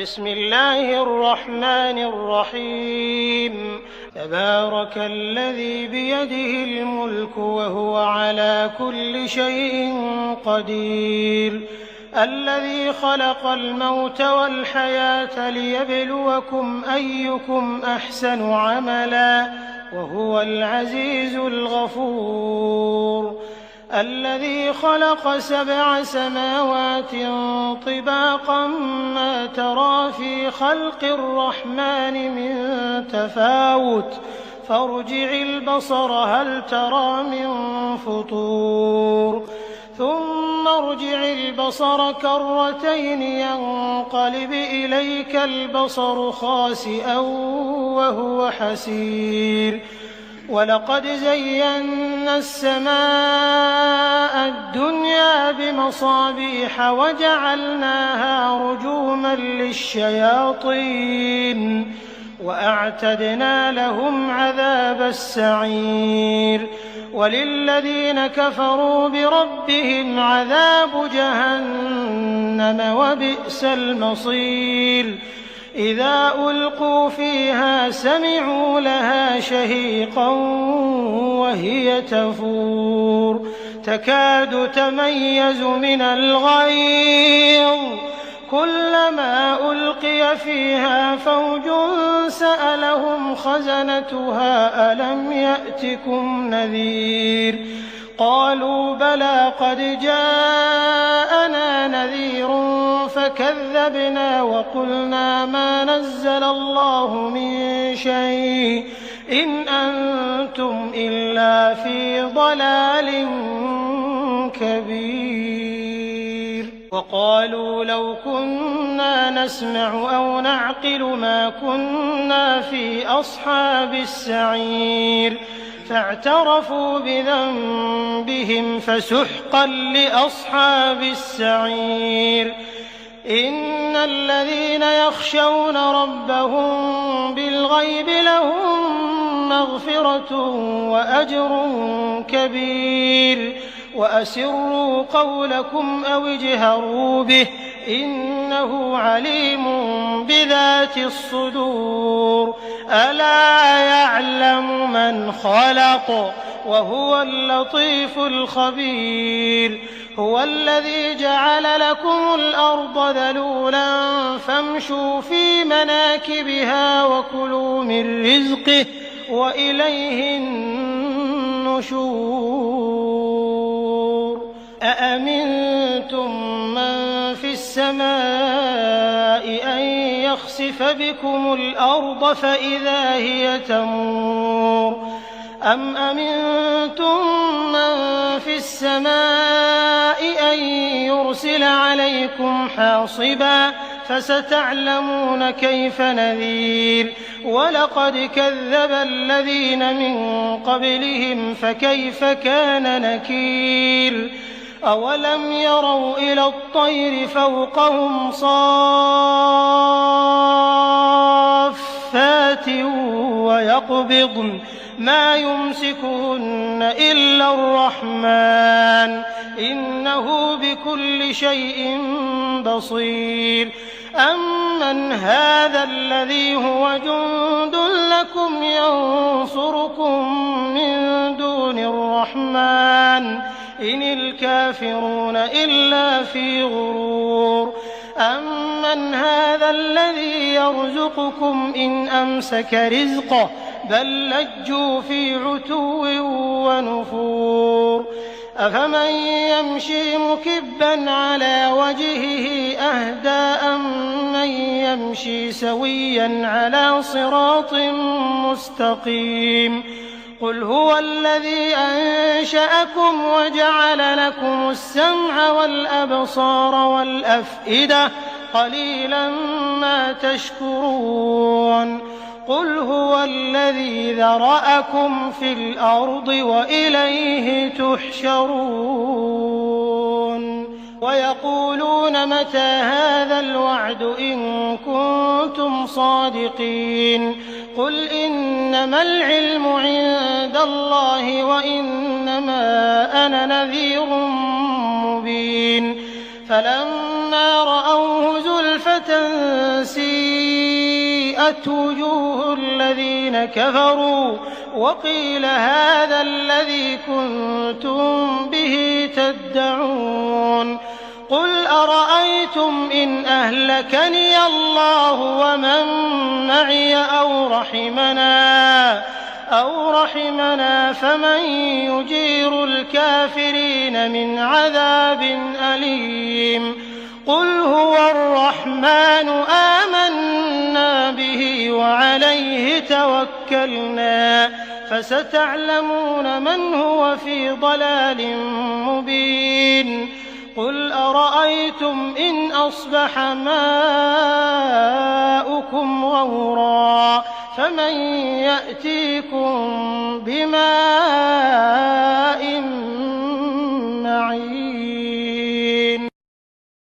بسم الله الرحمن الرحيم تبارك الذي بيده الملك وهو على كل شيء قدير الذي خلق الموت والحياة ليبلوكم أيكم أحسن عملا وهو العزيز الغفور الذي خلق 7 سماوات طباقا ما ترى في خلق الرحمن من تفاوت فارجع البصر هل ترى من فطور ثم ارجع البصر كرتين ينقلب إليك البصر خاسئا وهو حسير ولقد زينا السماء الدنيا بمصابيح وجعلناها رجوما للشياطين وأعتدنا لهم عذاب السعير وللذين كفروا بربهم عذاب جهنم وبئس المصير إذا ألقوا فيها سمعوا لها شهيقا وهي تفور تكاد تميز من الغيظ كلما ألقي فيها فوج سألهم خزنتها ألم يأتكم نذير قالوا بلى قد جاءنا نذير فكذبنا وقلنا ما نزل الله من شيء إن أنتم إلا في ضلال كبير وقالوا لو كنا نسمع أو نعقل ما كنا في أصحاب السعير فاعترفوا بذنبهم فسحقا لأصحاب السعير إن الذين يخشون ربهم بالغيب لهم مغفرة وأجر كبير وأسروا قولكم أو اجهروا به إنه عليم بذات الصدور ألا يعلم من خلق وهو اللطيف الخبير هو الذي جعل لكم الأرض ذلولا فامشوا في مناكبها وكلوا من رزقه وإليه النشور أأمنتم من في السماء أن يخسف بكم الأرض فإذا هي تمور أم أمنتم من في السماء أن يرسل عليكم حاصبا فستعلمون كيف نذير ولقد كذب الذين من قبلهم فكيف كان نكير أولم يروا إلى الطير فوقهم صافات ويقبضن ما يمسكهن إلا الرحمن إنه بكل شيء بصير أمن هذا الذي هو جند لكم ينصركم من دون الرحمن إن الكافرون إلا في غرور أمن هذا الذي يرزقكم إن أمسك رزقه بل لجوا في عتو ونفور أفمن يمشي مكبا على وجهه أهدى أمن يمشي سويا على صراط مستقيم قل هو الذي أنشأكم وجعل لكم السمع والأبصار والأفئدة قليلا ما تشكرون قل هو الذي ذرأكم في الأرض وإليه تحشرون ويقولون متى هذا الوعد إن كنتم صادقين قل إنما العلم عند الله وإنما أنا نذير مبين فلما رأوه زلفة سيئت وجوه الذين كفروا وقيل هذا الذي كنتم به تدعون قل أرأيتم إن أهلكني الله ومن معي أو رحمنا فمن يجير الكافرين من عذاب أليم قل هو الرحمن آمنا به وعليه توكلنا فستعلمون من هو في ضلال مبين قل أرأيتم إن أصبح ماؤكم غورا فمن يأتيكم بماء